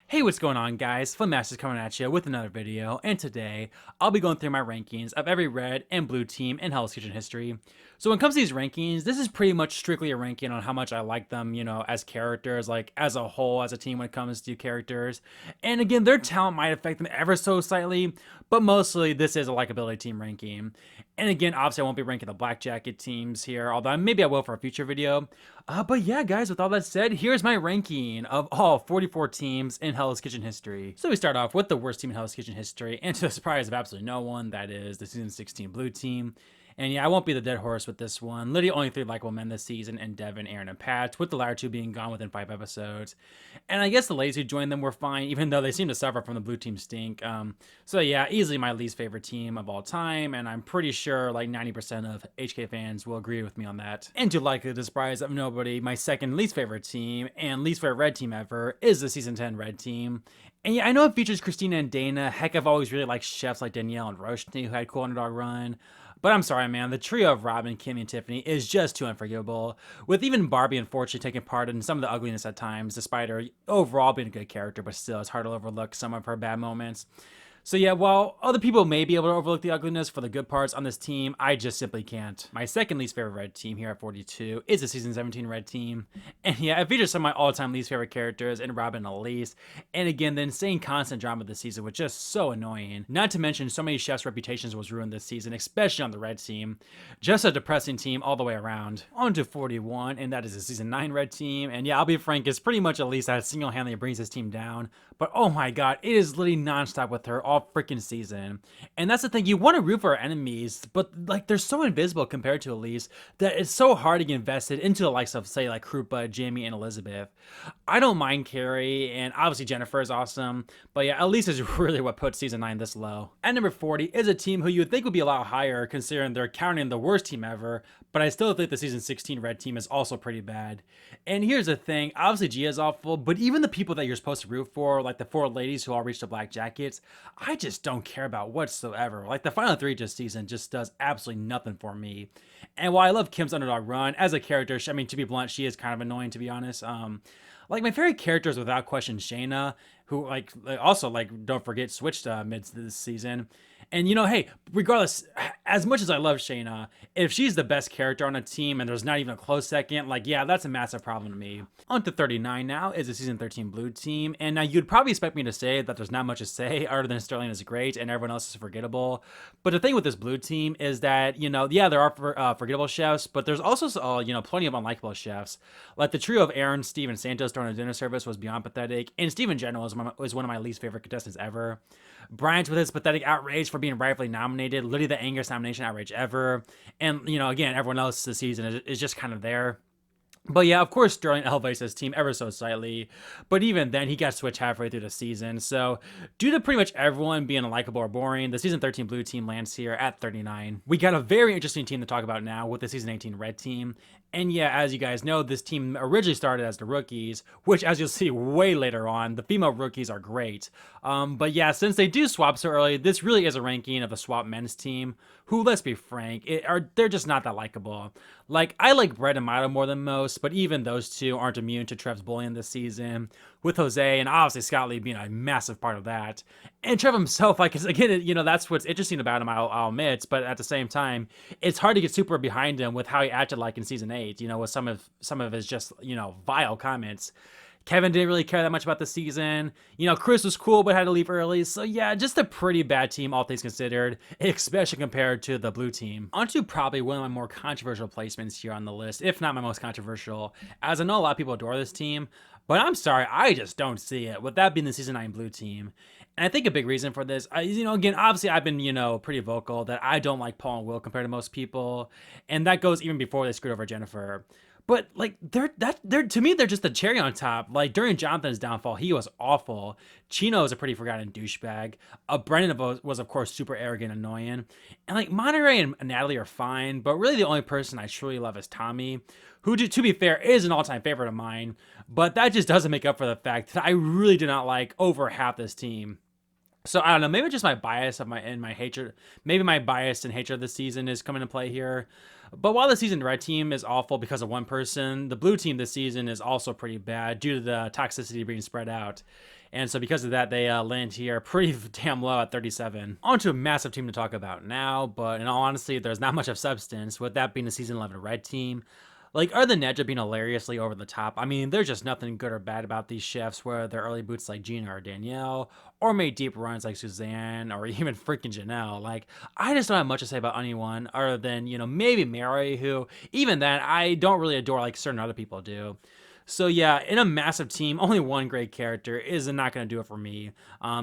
Hey, what's going on, guys? FlynnMasters coming at you with another video, and today I'll be going through my rankings of every red and blue team in Hell's Kitchen history. So when it comes to these rankings, this is pretty much strictly a ranking on how much I like them, as characters, like as a whole, as a team when it comes to characters. And again, their talent might affect them ever so slightly, but mostly this is a likability team ranking. And again, obviously I won't be ranking the Black Jacket teams here, although maybe I will for a future video. But yeah, guys, with all that said, here's my ranking of all 44 teams in Hell's Kitchen history. So we start off with the worst team in Hell's Kitchen history, and to the surprise of absolutely no one, that is the season 16 blue team. And yeah, I won't be the dead horse with this one. Literally only 3 likable men this season, and Devin, Aaron, and Pat, with the latter 2 being gone within 5 episodes. And I guess the ladies who joined them were fine, even though they seem to suffer from the blue team stink. So yeah, easily my least favorite team of all time, and I'm pretty sure like 90% of HK fans will agree with me on that. And to likely the surprise of nobody, my second least favorite team, and least favorite red team ever, is the season 10 red team. And yeah, I know it features Christina and Dana. Heck, I've always really liked chefs like Danielle and Roshni, who had cool underdog run. But I'm sorry, man, the trio of Robin, Kimmy, and Tiffany is just too unforgivable, with even Barbie unfortunately taking part in some of the ugliness at times, despite her overall being a good character, but still it's hard to overlook some of her bad moments. So yeah, while other people may be able to overlook the ugliness for the good parts on this team, I just simply can't. My second least favorite red team here at 42 is the season 17 red team. And yeah, it features some of my all-time least favorite characters in Robin and Elise. And again, the insane constant drama this season was just so annoying. Not to mention, so many chefs' reputations was ruined this season, especially on the red team. Just a depressing team all the way around. On to 41, and that is the season 9 red team. And yeah, I'll be frank, it's pretty much Elise that single-handedly brings this team down. But oh my god, it is literally non-stop with her all freaking season. And that's the thing, you want to root for our enemies, but like they're so invisible compared to Elise that it's so hard to get invested into the likes of, say, like Krupa, Jamie, and Elizabeth. I don't mind Carrie, and obviously Jennifer is awesome, but yeah, Elise is really what put season 9 this low. At number 40 is a team who you would think would be a lot higher considering they're counting the worst team ever, but I still think the season 16 red team is also pretty bad. And here's the thing, obviously Gia is awful, but even the people that you're supposed to root for, like the 4 ladies who all reached the Black Jackets, I just don't care about whatsoever. Like the final 3 this season just does absolutely nothing for me. And while I love Kim's underdog run as a character, I mean, to be blunt, she is kind of annoying, to be honest. Like my favorite character is without question Shayna, who also don't forget switched mid this season. And hey, regardless, as much as I love Shayna, if she's the best character on a team and there's not even a close second, like yeah, that's a massive problem to me. On to 39 now is the season 13 blue team, and now you'd probably expect me to say that there's not much to say other than Sterling is great and everyone else is forgettable. But the thing with this blue team is that yeah, there are forgettable chefs, but there's also plenty of unlikable chefs. Like the trio of Aaron, Steve, and Santos during a dinner service was beyond pathetic, and Steve in general was one of my least favorite contestants ever. Bryant with his pathetic outrage for being rightfully nominated, literally the angriest nomination outrage ever. And, again, everyone else this season is just kind of there. But yeah, of course, Sterling elevates his team ever so slightly. But even then, he got switched halfway through the season. So, due to pretty much everyone being unlikable or boring, the season 13 blue team lands here at 39. We got a very interesting team to talk about now with the season 18 red team. And yeah, as you guys know, this team originally started as the rookies, which, as you'll see way later on, the female rookies are great. But yeah, since they do swap so early, this really is a ranking of a swap men's team, who, let's be frank, they're just not that likable. Like, I like Brett and Milo more than most, but even those two aren't immune to Trev's bullying this season, with Jose and obviously Scott Lee being a massive part of that. And Trev himself, like, again, that's what's interesting about him, I'll admit, but at the same time, it's hard to get super behind him with how he acted like in season 8, with some of his just, vile comments. Kevin didn't really care that much about the season. Chris was cool, but had to leave early. So yeah, just a pretty bad team, all things considered, especially compared to the blue team. On to probably one of my more controversial placements here on the list, if not my most controversial, as I know a lot of people adore this team, but I'm sorry, I just don't see it, with that being the season 9 blue team. And I think a big reason for this, again, obviously I've been, pretty vocal that I don't like Paul and Will compared to most people, and that goes even before they screwed over Jennifer. But like they're to me they're just the cherry on top. Like during Jonathan's downfall, he was awful. Chino is a pretty forgotten douchebag. Brendan was of course super arrogant, and annoying, and like Monterey and Natalie are fine. But really, the only person I truly love is Tommy, who, to be fair, is an all-time favorite of mine. But that just doesn't make up for the fact that I really do not like over half this team. So I don't know, maybe just my bias and my hatred, maybe my bias and hatred of this season is coming into play here. But while the season red team is awful because of one person, the blue team this season is also pretty bad due to the toxicity being spread out. And so because of that, they land here pretty damn low at 37. On to a massive team to talk about now, but in all honesty, there's not much of substance, with that being the season 11 red team. Like, other than Nedja being hilariously over the top, I mean, there's just nothing good or bad about these chefs, whether they're early boots like Gina or Danielle, or made deep runs like Suzanne, or even freaking Janelle. Like, I just don't have much to say about anyone other than, maybe Mary, who, even then, I don't really adore like certain other people do. So yeah, in a massive team, only one great character is not going to do it for me,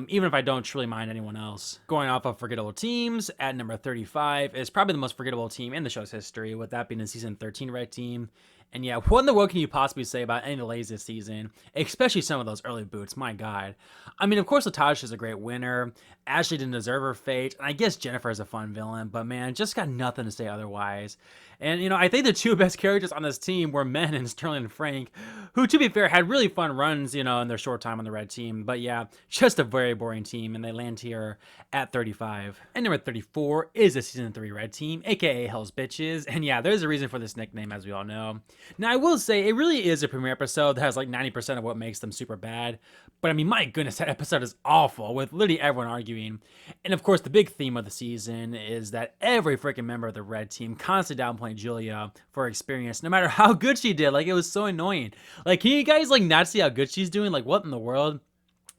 even if I don't truly mind anyone else. Going off of forgettable teams, at number 35 is probably the most forgettable team in the show's history, with that being the season 13 red team. And yeah, what in the world can you possibly say about any of the ladies this season, especially some of those early boots? My God. I mean, of course, Latasha is a great winner. Ashley didn't deserve her fate, and I guess Jennifer is a fun villain, but man, just got nothing to say otherwise. And I think the two best characters on this team were Men and Sterling and Frank, who, to be fair, had really fun runs, in their short time on the red team. But yeah, just a very boring team, and they land here at 35. And number 34 is the season 3 red team, aka Hell's Bitches. And yeah, there's a reason for this nickname, as we all know. Now, I will say, it really is a premiere episode that has like 90% of what makes them super bad. But I mean, my goodness, that episode is awful, with literally everyone arguing. And of course, the big theme of the season is that every freaking member of the red team constantly downplaying Julia for her experience, no matter how good she did. Like, it was so annoying. Like, can you guys like not see how good she's doing? Like, what in the world?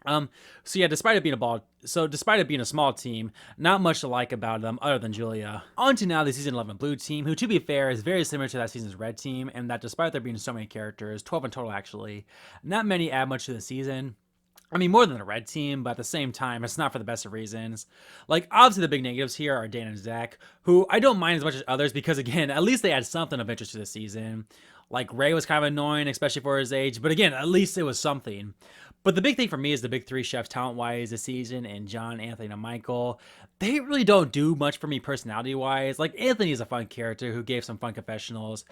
So yeah, despite it being a small team, not much to like about them other than Julia. On to now the season 11 blue team, who, to be fair, is very similar to that season's red team, and that despite there being so many characters, 12 in total actually, not many add much to the season. I mean, more than the red team, but at the same time, it's not for the best of reasons. Like, obviously the big negatives here are Dan and Zach, who I don't mind as much as others because, again, at least they add something of interest to the season. Like, Ray was kind of annoying, especially for his age, but again, at least it was something. But the big thing for me is the big three chefs talent-wise this season, and John, Anthony, and Michael. They really don't do much for me personality-wise. Like, Anthony is a fun character who gave some fun confessionals.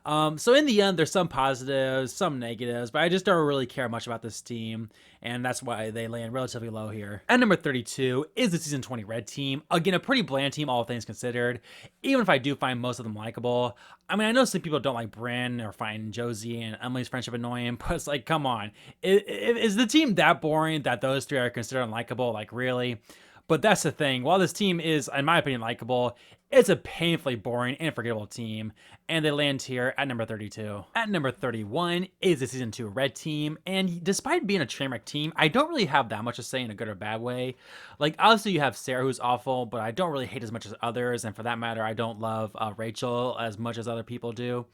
So in the end, there's some positives, some negatives, but I just don't really care much about this team, and that's why they land relatively low here. At number 32 is the season 20 red team. Again, a pretty bland team, all things considered, even if I do find most of them likable. I mean, I know some people don't like Bryn or find Josie and Emily's friendship annoying, but it's like, come on. Is the team that boring that those three are considered unlikable? Like, really? But that's the thing. While this team is, in my opinion, likable, it's a painfully boring and forgettable team, and they land here at number 32. At number 31 is the season 2 red team, and despite being a trainwreck team, I don't really have that much to say in a good or bad way. Like, obviously you have Sarah, who's awful, but I don't really hate as much as others, and for that matter, I don't love Rachel as much as other people do.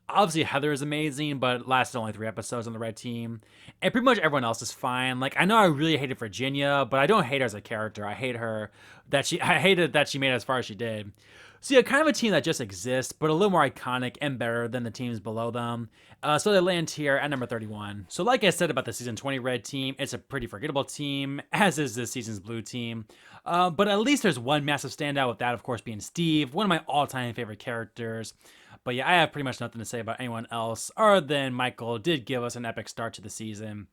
Obviously Heather is amazing, but lasted only 3 episodes on the red team, and pretty much everyone else is fine. Like, I know I really hated Virginia, but I don't hate her as a character. I hated that she made it as far as she did. So yeah, kind of a team that just exists, but a little more iconic and better than the teams below them. So they land here at number 31. So like I said about the season 20 red team, it's a pretty forgettable team, as is this season's blue team. But at least there's one massive standout, with that, of course, being Steve, one of my all-time favorite characters. But yeah, I have pretty much nothing to say about anyone else, other than Michael did give us an epic start to the season.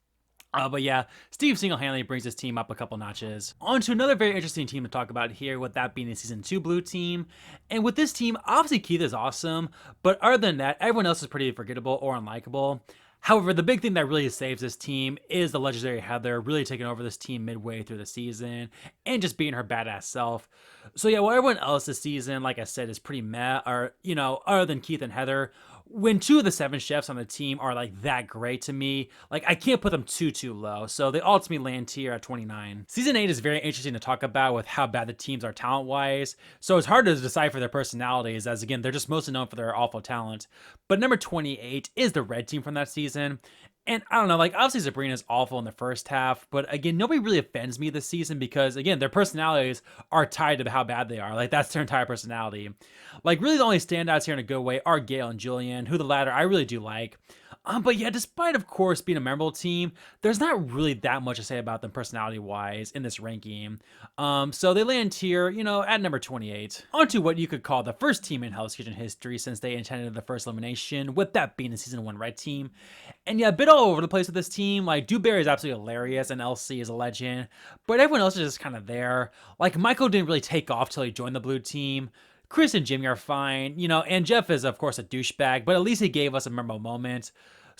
But yeah, Steve single-handedly brings his team up a couple notches. On to another very interesting team to talk about here, with that being the Season 2 blue team. And with this team, obviously Keith is awesome, but other than that, everyone else is pretty forgettable or unlikable. However, the big thing that really saves this team is the legendary Heather really taking over this team midway through the season and just being her badass self. So yeah, while everyone else this season, like I said, is pretty meh, or, other than Keith and Heather, when 2 of the 7 chefs on the team are like that great to me, like I can't put them too low. So they ultimately land here at 29. Season 8 is very interesting to talk about with how bad the teams are talent-wise. So it's hard to decipher their personalities, as again, they're just mostly known for their awful talent. But number 28 is the red team from that season. And I don't know, like, obviously Sabrina's awful in the first half, but again, nobody really offends me this season because, again, their personalities are tied to how bad they are. Like, that's their entire personality. Like, really the only standouts here in a good way are Gail and Julian, who the latter I really do like. But yeah, despite, of course, being a memorable team, there's not really that much to say about them personality-wise in this ranking. So they land here, at number 28. On to what you could call the first team in Hell's Kitchen history since they attended the first elimination, with that being the Season 1 red team. And yeah, a bit all over the place with this team. Like, Dewberry is absolutely hilarious, and LC is a legend, but everyone else is just kind of there. Like, Michael didn't really take off till he joined the blue team. Chris and Jimmy are fine, and Jeff is, of course, a douchebag, but at least he gave us a memorable moment.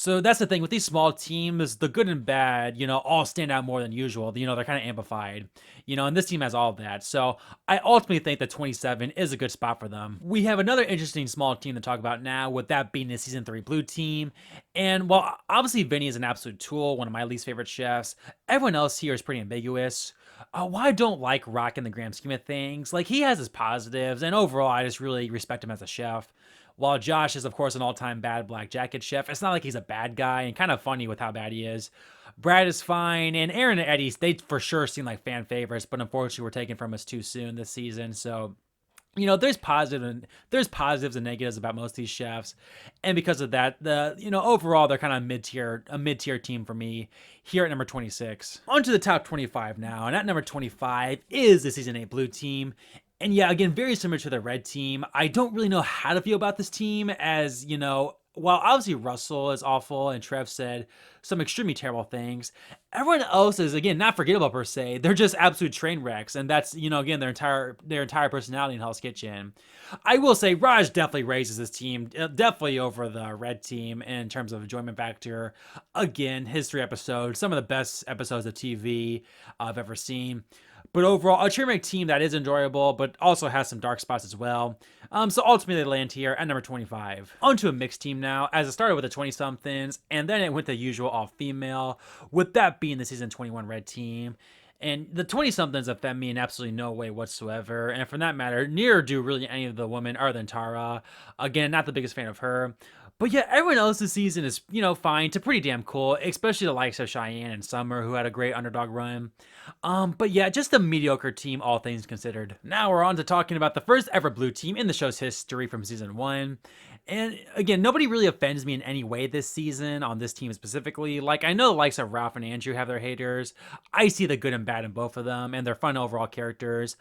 So that's the thing with these small teams, the good and bad, all stand out more than usual. They're kind of amplified, and this team has all of that. So I ultimately think that 27 is a good spot for them. We have another interesting small team to talk about now, with that being the season 3 blue team. And while obviously Vinny is an absolute tool, one of my least favorite chefs, everyone else here is pretty ambiguous. Why I don't like Rock in the grand scheme of things, like he has his positives, and overall I just really respect him as a chef. While Josh is, of course, an all-time bad black jacket chef, it's not like he's a bad guy, and kind of funny with how bad he is. Brad is fine, and Aaron and Eddie, they for sure seem like fan favorites, but unfortunately were taken from us too soon this season. So, there's positives and negatives about most of these chefs, and because of that, overall they're kind of a mid-tier team for me here at number 26. On to the top 25 now, and at number 25 is the season 8 blue team. And yeah, again, very similar to the red team. I don't really know how to feel about this team, as, while obviously Russell is awful and Trev said some extremely terrible things, everyone else is, again, not forgettable per se. They're just absolute train wrecks, and that's, again, their entire personality in Hell's Kitchen. I will say Raj definitely raises this team, definitely over the red team in terms of enjoyment factor. Again, his 3 episodes, some of the best episodes of TV I've ever seen. But overall, a train wreck team that is enjoyable, but also has some dark spots as well. So ultimately, they land here at number 25. On to a mixed team now, as it started with the 20-somethings, and then it went the usual all-female, with that being the season 21 red team. And the 20-somethings offend me in absolutely no way whatsoever. And for that matter, neither do really any of the women other than Tara. Again, not the biggest fan of her. But yeah, everyone else this season is, fine to pretty damn cool, especially the likes of Cheyenne and Summer, who had a great underdog run. But yeah, just a mediocre team, all things considered. Now we're on to talking about the first ever blue team in the show's history from season 1. And again, nobody really offends me in any way this season on this team specifically. Like, I know the likes of Ralph and Andrew have their haters. I see the good and bad in both of them, and they're fun overall characters.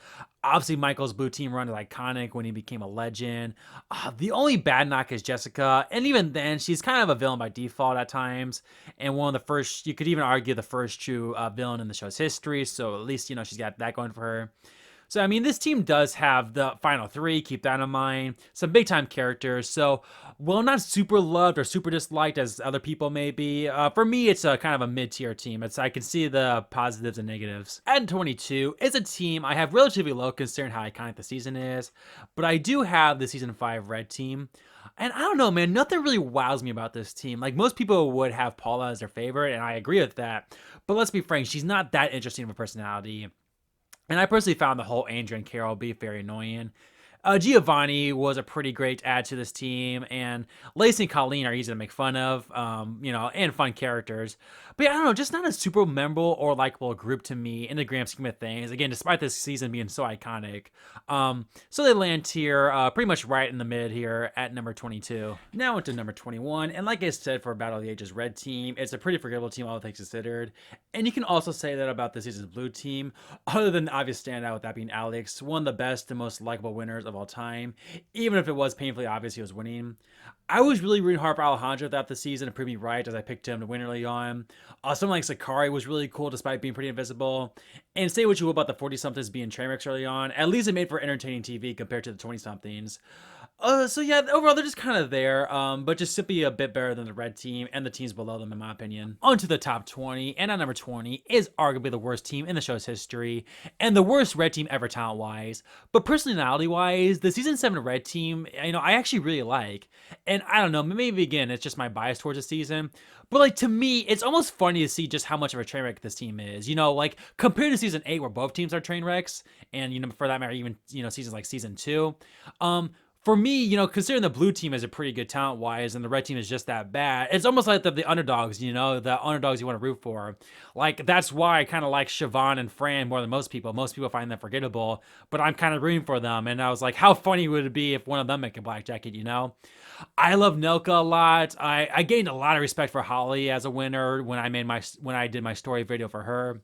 Obviously, Michael's blue team run is iconic when he became a legend. The only bad knock is Jessica, and even then, she's kind of a villain by default at times, and one of the first, you could even argue the first true villain in the show's history, so at least, she's got that going for her. So, I mean, this team does have the final 3, keep that in mind. Some big-time characters, so while not super loved or super disliked as other people may be, for me, it's a kind of a mid-tier team. I can see the positives and negatives. At 22, it's a team I have relatively low considering how iconic the season is, but I do have the season 5 red team. And I don't know, man, nothing really wows me about this team. Like, most people would have Paula as their favorite, and I agree with that. But let's be frank, she's not that interesting of a personality. And I personally found the whole Andrew and Carol beef very annoying. Giovanni was a pretty great add to this team, and Lacey and Colleen are easy to make fun of, and fun characters. But yeah, I don't know, just not a super memorable or likable group to me in the grand scheme of things. Again, despite this season being so iconic. So they land here pretty much right in the mid here at number 22. Now into number 21, and like I said for Battle of the Ages red team, it's a pretty forgettable team all things considered. And you can also say that about this season's blue team, other than the obvious standout with that being Alex, one of the best and most likable winners of all time, even if it was painfully obvious he was winning. I was really rooting hard for Alejandro throughout the season to prove me right as I picked him to win early on. Someone like Sakari was really cool despite being pretty invisible. And say what you will about the 40-somethings being train wrecks early on, at least it made for entertaining TV compared to the 20-somethings. So yeah, overall they're just kind of there, but just simply a bit better than the red team and the teams below them in my opinion. On to the top 20, and at number 20 is arguably the worst team in the show's history, and the worst red team ever talent-wise. But personality-wise, the season 7 red team, I actually really like. And I don't know, maybe again, it's just my bias towards the season, but like to me, it's almost funny to see just how much of a train wreck this team is. Like compared to season 8 where both teams are train wrecks, and for that matter, even seasons like season 2. For me, considering the blue team is a pretty good talent-wise and the red team is just that bad, it's almost like the underdogs, the underdogs you want to root for. Like, that's why I kind of like Siobhan and Fran more than most people. Most people find them forgettable, but I'm kind of rooting for them. And I was like, how funny would it be if one of them make a black jacket, I love Nelka a lot. I gained a lot of respect for Holly as a winner when I did my story video for her.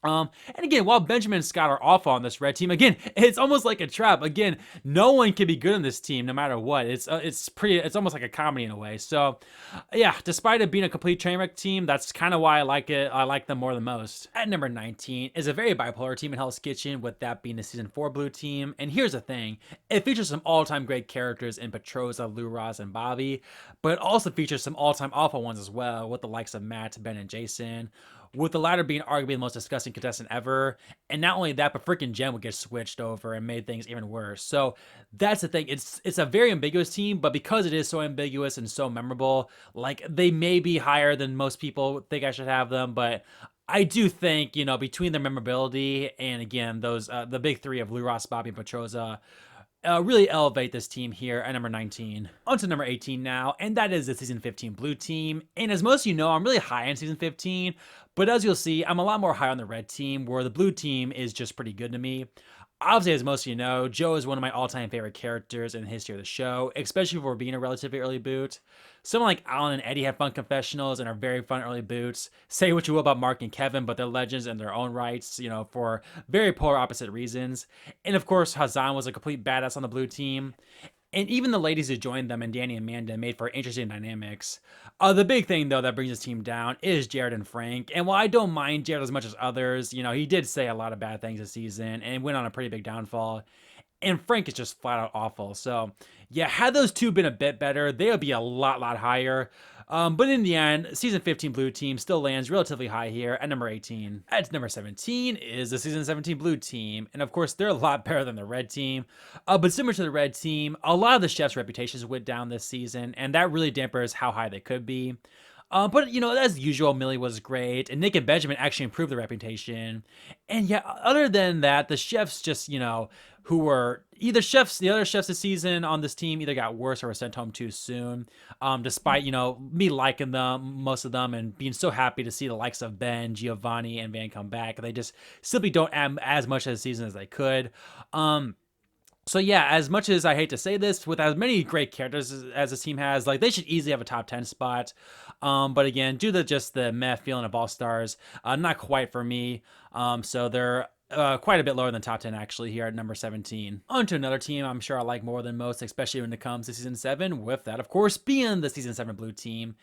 And again, while Benjamin and Scott are awful on this red team, again, it's almost like a trap. Again, no one can be good on this team, no matter what. It's almost like a comedy in a way. So, yeah, despite it being a complete train wreck team, that's kind of why I like it. I like them more than most. At number 19 is a very bipolar team in Hell's Kitchen, with that being the season 4 blue team. And here's the thing: it features some all-time great characters in Petroza, Lou Ross, and Bobby, but it also features some all-time awful ones as well, with the likes of Matt, Ben, and Jason, with the latter being arguably the most disgusting contestant ever. And not only that, but freaking Jen would get switched over and made things even worse. So that's the thing. It's a very ambiguous team, but because it is so ambiguous and so memorable, like, they may be higher than most people think I should have them, but I do think, between their memorability and, again, those the big three of Lou Ross, Bobby, and Petroza, really elevate this team here at number 19. On to number 18 now, and that is the season 15 blue team. And as most of you know, I'm really high on season 15, but as you'll see, I'm a lot more high on the red team, where the blue team is just pretty good to me. Obviously, as most of you know, Joe is one of my all-time favorite characters in the history of the show, especially for being a relatively early boot. Someone like Alan and Eddie have fun confessionals and are very fun early boots. Say what you will about Mark and Kevin, but they're legends in their own rights, for very polar opposite reasons. And of course, Hazan was a complete badass on the blue team. And even the ladies who joined them, and Danny and Amanda, made for interesting dynamics. The big thing, though, that brings this team down is Jared and Frank. And while I don't mind Jared as much as others, he did say a lot of bad things this season and went on a pretty big downfall. And Frank is just flat out awful. So, yeah, had those two been a bit better, they would be a lot higher. But in the end, season 15 blue team still lands relatively high here at number 18. At number 17 is the season 17 blue team. And of course, they're a lot better than the red team. But similar to the red team, a lot of the chefs' reputations went down this season, and that really dampers how high they could be. But, as usual, Millie was great, and Nick and Benjamin actually improved their reputation. And yeah, other than that, the chefs just, who were either the other chefs this season on this team either got worse or were sent home too soon. Despite, me liking them, most of them, and being so happy to see the likes of Ben, Giovanni, and Van come back. They just simply don't add as much of the season as they could. So yeah, as much as I hate to say this, with as many great characters as this team has, like, they should easily have a top 10 spot. But again, due to just the meh feeling of All Stars, not quite for me. So they're quite a bit lower than top 10 actually here at number 17. On to another team I'm sure I like more than most, especially when it comes to season 7, with that of course being the season 7 blue team.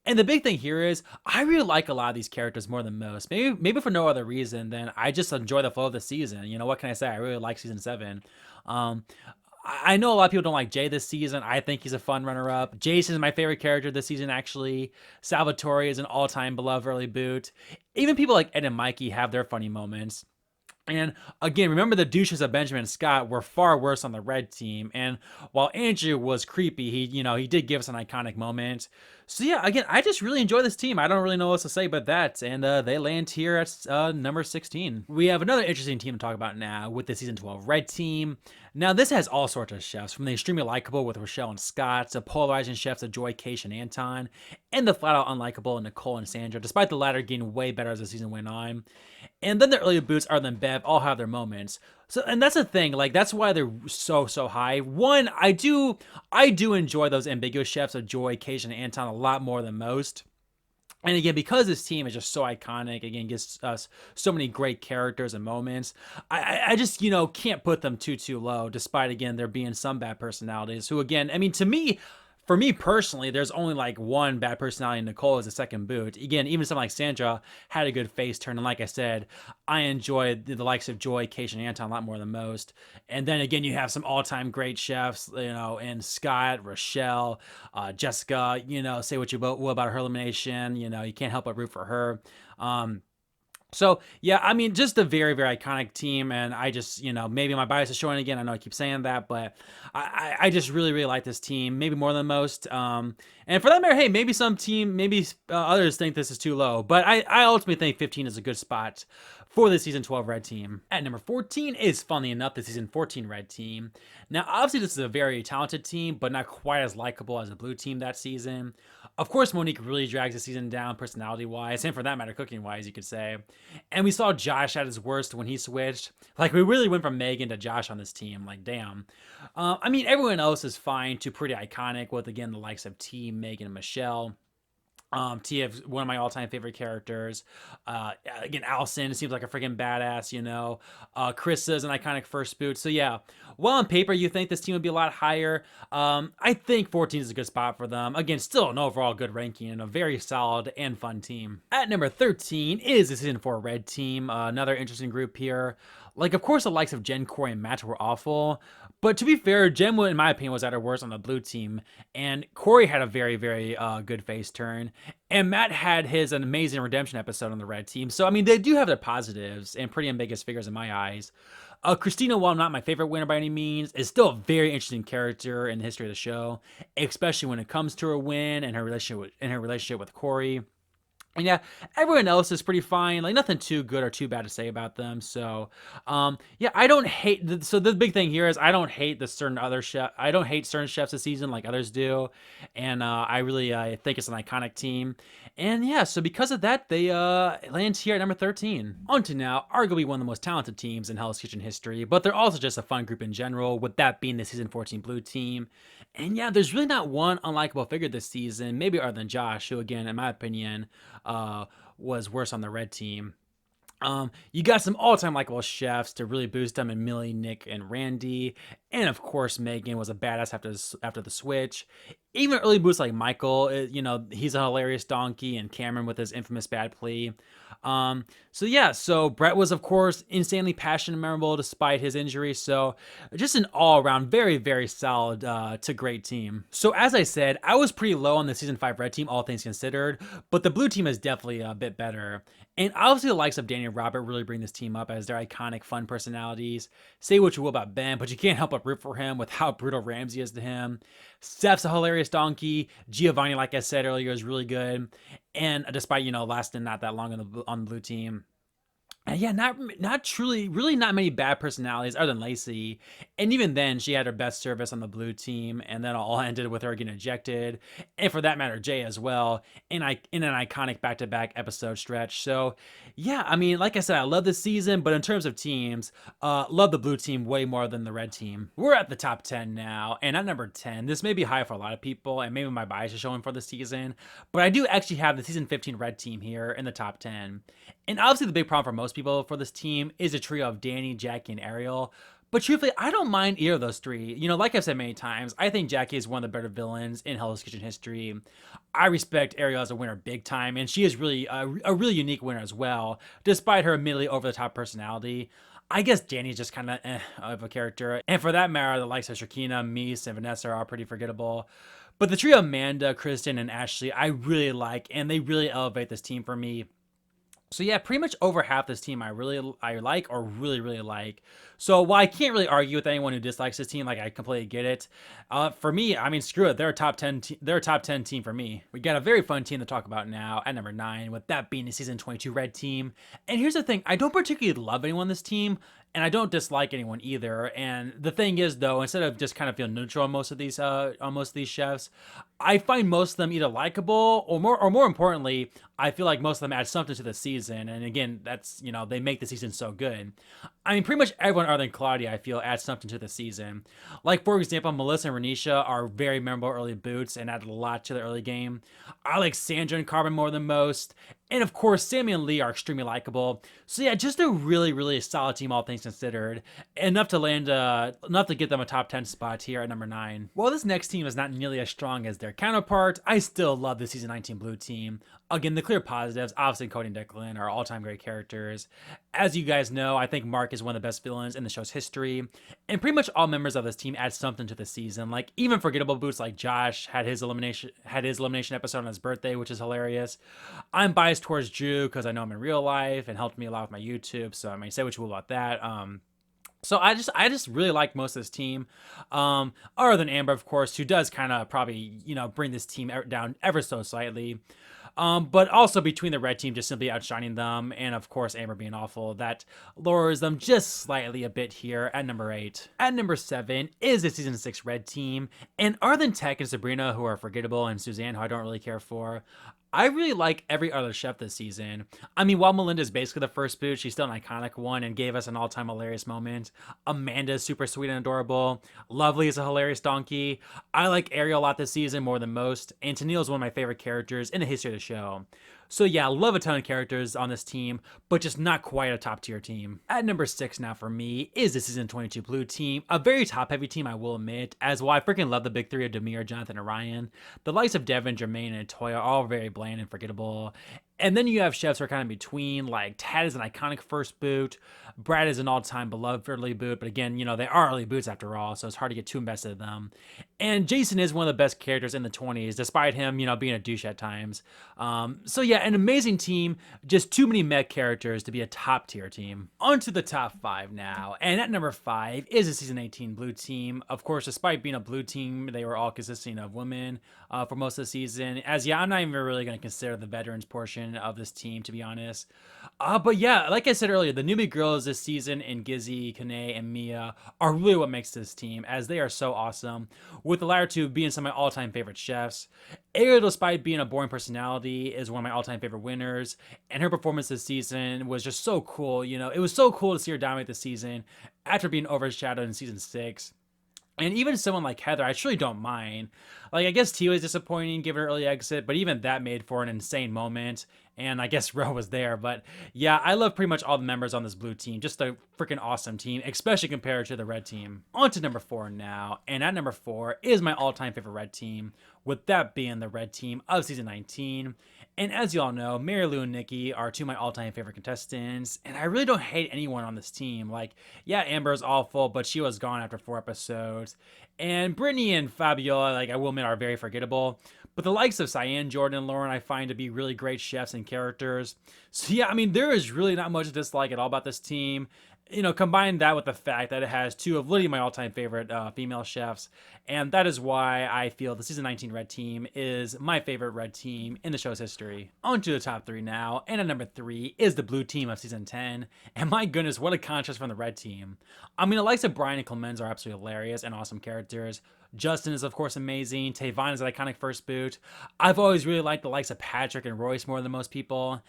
And the big thing here is I really like a lot of these characters more than most. Maybe for no other reason than I just enjoy the flow of the season. What can I say? I really like season 7. I know a lot of people don't like Jay this season. I think he's a fun runner-up. Jason is my favorite character this season, actually. Salvatore is an all-time beloved early boot. Even people like Ed and Mikey have their funny moments. And again, remember the douches of Benjamin and Scott were far worse on the red team. And while Andrew was creepy, he did give us an iconic moment. So yeah, again, I just really enjoy this team. I don't really know what to say but that. And they land here at number 16. We have another interesting team to talk about now with the season 12 red team. Now, this has all sorts of chefs, from the extremely likable with Rochelle and Scott, to polarizing chefs of Joy, Keish, and Anton, and the flat out unlikable Nicole and Sandra, despite the latter getting way better as the season went on. And then the early boots, other than Bev, all have their moments. So, and that's the thing, like, that's why they're so high. One, I do enjoy those ambiguous chefs of Joy, Keish, and Anton a lot more than most. And again, because this team is just so iconic, again, gives us so many great characters and moments, I just, can't put them too low, despite, again, there being some bad personalities who, again, I mean, for me personally, there's only like one bad personality. Nicole is a second boot. Again, even someone like Sandra had a good face turn. And like I said, I enjoyed the likes of Joy, Keish, and Anton a lot more than most. And then again, you have some all-time great chefs, and Scott, Rochelle, Jessica, say what you will about her elimination. You can't help but root for her. So, yeah, I mean, just a very iconic team, and I just, maybe my bias is showing again. I know I keep saying that, but I just really like this team, maybe more than most. And for that matter, hey, maybe others think this is too low, but I ultimately think 15 is a good spot for the season 12 red team. At number 14 is, funnily enough, the season 14 red team. Now, obviously, this is a very talented team, but not quite as likable as the blue team that season. Of course, Monique really drags the season down personality-wise, and for that matter, cooking-wise, you could say. And we saw Josh at his worst when he switched. Like, we really went from Megan to Josh on this team. Like, damn. I mean, everyone else is fine to pretty iconic with, again, the likes of T, Megan, and Michelle. TF, one of my all-time favorite characters. Again, Allison seems like a freaking badass, you know. Krista's an iconic first boot. So yeah, while on paper you think this team would be a lot higher, I think 14 is a good spot for them. Again, still an overall good ranking and a very solid and fun team. At number 13 is the Season 4 Red team. Another interesting group here. Like, of course, the likes of Jen, Corey, and Matt were awful. But to be fair, Jen, in my opinion, was at her worst on the blue team. And Corey had a very, very good face turn. And Matt had his amazing redemption episode on the red team. So, I mean, they do have their positives and pretty ambiguous figures in my eyes. Christina, while not my favorite winner by any means, is still a very interesting character in the history of the show, especially when it comes to her win and her relationship with Corey. And yeah, everyone else is pretty fine. Like, nothing too good or too bad to say about them. So, yeah, I don't hate. So the big thing here is I don't hate the certain other chef. I don't hate certain chefs this season like others do, and I really think it's an iconic team. And yeah, so because of that, they land here at number 13. On to now, arguably one of the most talented teams in Hell's Kitchen history, but they're also just a fun group in general. With that being the season 14 blue team. And yeah, there's really not one unlikable figure this season, maybe other than Josh, who again, in my opinion, was worse on the red team. You got some all-time likable chefs to really boost them in Millie, Nick, and Randy, and of course Megan was a badass after the switch. Even early boosts like Michael, you know, he's a hilarious donkey, and Cameron with his infamous bad plea. So yeah, so Brett was of course insanely passionate and memorable despite his injury. So just an all-around very, very solid to great team. So as I said, I was pretty low on the season 5 red team, all things considered, but the blue team is definitely a bit better. And obviously the likes of Danny and Robert really bring this team up as their iconic, fun personalities. Say what you will about Ben, but you can't help but root for him with how brutal Ramsey is to him. Steph's a hilarious donkey. Giovanni, like I said earlier, is really good. And despite, you know, lasting not that long on the blue team. And yeah, not truly, really not many bad personalities other than Lacey. And even then, she had her best service on the blue team, and then all ended with her getting ejected. And for that matter, Jay as well, in an iconic back-to-back episode stretch. So yeah, I mean, like I said, I love this season, but in terms of teams, love the blue team way more than the red team. We're at the top 10 now, and at number 10, this may be high for a lot of people, and maybe my bias is showing for the season, but I do actually have the season 15 red team here in the top 10. And obviously the big problem for most people for this team is a trio of Danny, Jackie, and Ariel. But truthfully, I don't mind either of those three. You know, like I've said many times, I think Jackie is one of the better villains in Hell's Kitchen history. I respect Ariel as a winner big time, and she is really a really unique winner as well, despite her admittedly over-the-top personality. I guess Danny's just kind of a character. And for that matter, the likes of Shakina, Mies, and Vanessa are all pretty forgettable. But the trio Amanda, Kristen, and Ashley, I really like, and they really elevate this team for me. So yeah, pretty much over half this team I like or really like. So while I can't really argue with anyone who dislikes this team, like I completely get it. For me, I mean, screw it. They're a top 10. They're a top 10 team for me. We got a very fun team to talk about now at number 9, with that being the season 22 red team. And here's the thing: I don't particularly love anyone on this team, and I don't dislike anyone either. And the thing is, though, instead of just kind of feeling neutral on most of these chefs, I find most of them either likable or more importantly, I feel like most of them add something to the season. And again, that's, you know, they make the season so good. I mean, pretty much everyone other than Claudia, I feel, adds something to the season. Like, for example, Melissa and Renisha are very memorable early boots and added a lot to the early game. I like Sandra and Carbon more than most. And of course, Sammy and Lee are extremely likable. So yeah, just a really solid team, all things considered. Enough to get them a top 10 spot here at number 9. While this next team is not nearly as strong as their counterpart, I still love the season 19 blue team. Again, the clear positives, obviously Cody and Declan are all-time great characters. As you guys know, I think Mark is one of the best villains in the show's history. And pretty much all members of this team add something to the season. Like, even forgettable boots like Josh had his elimination episode on his birthday, which is hilarious. I'm biased towards Drew because I know him in real life and helped me a lot with my YouTube. So I mean, say what you will about that. So I just really like most of this team, other than Amber, of course, who does kind of probably, you know, bring this team down ever so slightly. But also between the red team just simply outshining them, and of course Amber being awful, that lowers them just slightly a bit here at number 8. At number 7 is the season 6 red team, and other than Tech and Sabrina, who are forgettable, and Suzanne, who I don't really care for, I really like every other chef this season. I mean, while Melinda's basically the first boot, she's still an iconic one and gave us an all-time hilarious moment. Amanda's super sweet and adorable. Lovely is a hilarious donkey. I like Ariel a lot this season more than most, and Tennille's one of my favorite characters in the history of the show. So yeah, love a ton of characters on this team, but just not quite a top tier team. At number 6 now for me is the season 22 blue team, a very top heavy team I will admit, as well I freaking love the big three of Demir, Jonathan, and Ryan. The likes of Devin, Jermaine, and Toya are all very bland and forgettable. And then you have chefs who are kind of between, like Tad is an iconic first boot, Brad is an all-time beloved early boot, but again, they are early boots after all, so it's hard to get too invested in them. And Jason is one of the best characters in the 20s, despite him, being a douche at times. So yeah, an amazing team, just too many mech characters to be a top tier team. On to the top 5 now, and at number 5 is the season 18 blue team. Of course, despite being a blue team, they were all consisting of women for most of the season. As yeah, I'm not even really going to consider the veterans portion of this team, to be honest. But yeah, like I said earlier, the newbie girls this season in Gizzy, Kane, and Mia are really what makes this team, as they are so awesome, with the latter two being some of my all-time favorite chefs. Ariel, despite being a boring personality, is one of my all-time favorite winners, and her performance this season was just so cool. It was so cool to see her dominate this season after being overshadowed in season 6. And even someone like Heather, I truly don't mind. Like, I guess Tia was disappointing given her early exit, but even that made for an insane moment. And I guess Ro was there. But yeah, I love pretty much all the members on this blue team. Just a freaking awesome team, especially compared to the red team. On to number 4 now. And at number 4 is my all-time favorite red team, with that being the red team of season 19. And as you all know, Mary Lou and Nikki are two of my all-time favorite contestants, and I really don't hate anyone on this team. Like, yeah, Amber's awful, but she was gone after 4 episodes. And Brittany and Fabiola, like I will admit, are very forgettable. But the likes of Cyan, Jordan, and Lauren I find to be really great chefs and characters. So yeah, I mean, there is really not much to dislike at all about this team. Combine that with the fact that it has two of literally my all-time favorite female chefs, and that is why I feel the season 19 red team is my favorite red team in the show's history. On to the top 3 now, and at number 3 is the blue team of season 10, and my goodness, what a contrast from the red team. I mean, the likes of Brian and Clemens are absolutely hilarious and awesome characters. Justin is, of course, amazing. Tavon is an iconic first boot. I've always really liked the likes of Patrick and Royce more than most people.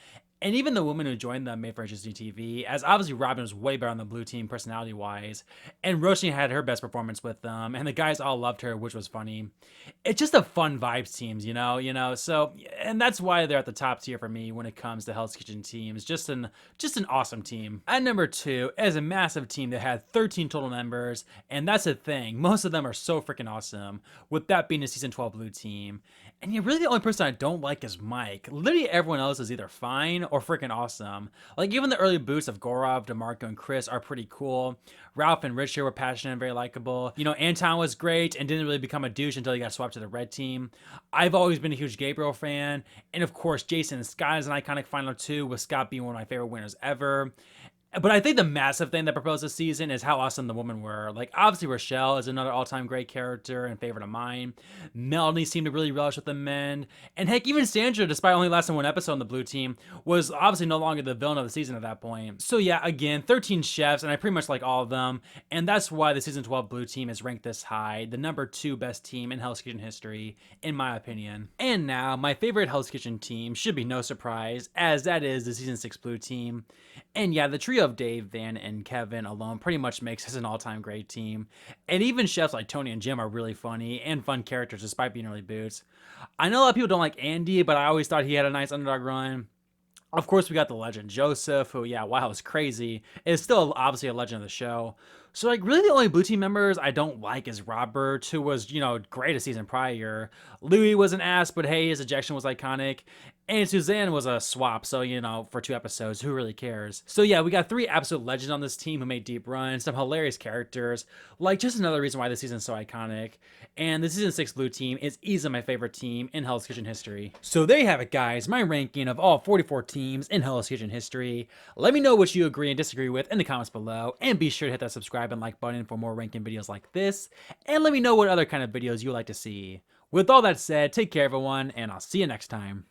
And even the woman who joined them made for interesting TV, as obviously Robin was way better on the blue team personality-wise, and Roshni had her best performance with them, and the guys all loved her, which was funny. It's just a fun vibes teams, so, and that's why they're at the top tier for me when it comes to Hell's Kitchen teams. Just an awesome team. At number 2 is a massive team that had 13 total members, and that's the thing, most of them are so freaking awesome, with that being the season 12 blue team. And yeah, really the only person I don't like is Mike. Literally everyone else is either fine or freaking awesome. Like even the early boosts of Gorov, DeMarco, and Chris are pretty cool. Ralph and Richard were passionate and very likable. Anton was great and didn't really become a douche until he got swapped to the red team. I've always been a huge Gabriel fan. And of course, Jason and Scott is an iconic final 2, with Scott being one of my favorite winners ever. But I think the massive thing that proposed this season is how awesome the women were. Like, obviously, Rochelle is another all-time great character and favorite of mine. Melanie seemed to really relish with the men. And heck, even Sandra, despite only lasting 1 episode on the blue team, was obviously no longer the villain of the season at that point. So yeah, again, 13 chefs, and I pretty much like all of them. And that's why the season 12 blue team is ranked this high, the number 2 best team in Hell's Kitchen history, in my opinion. And now, my favorite Hell's Kitchen team should be no surprise, as that is the season 6 blue team. And yeah, the trio of Dave, Van, and Kevin alone pretty much makes this an all-time great team. And even chefs like Tony and Jim are really funny and fun characters despite being early boots. I know a lot of people don't like Andy, but I always thought he had a nice underdog run. Of course, we got the legend Joseph, who, yeah, wow, is crazy. Is still obviously a legend of the show. So, like, really the only blue team members I don't like is Robert, who was, great a season prior. Louis was an ass, but hey, his ejection was iconic. And Suzanne was a swap, so, for 2 episodes, who really cares? So, yeah, we got 3 absolute legends on this team who made deep runs, some hilarious characters. Like, just another reason why this season's so iconic. And the season 6 blue team is easily my favorite team in Hell's Kitchen history. So, there you have it, guys. My ranking of all 44 teams in Hell's Kitchen history. Let me know what you agree and disagree with in the comments below. And be sure to hit that subscribe and like button for more ranking videos like this. And let me know what other kind of videos you would like to see. With all that said, take care, everyone, and I'll see you next time.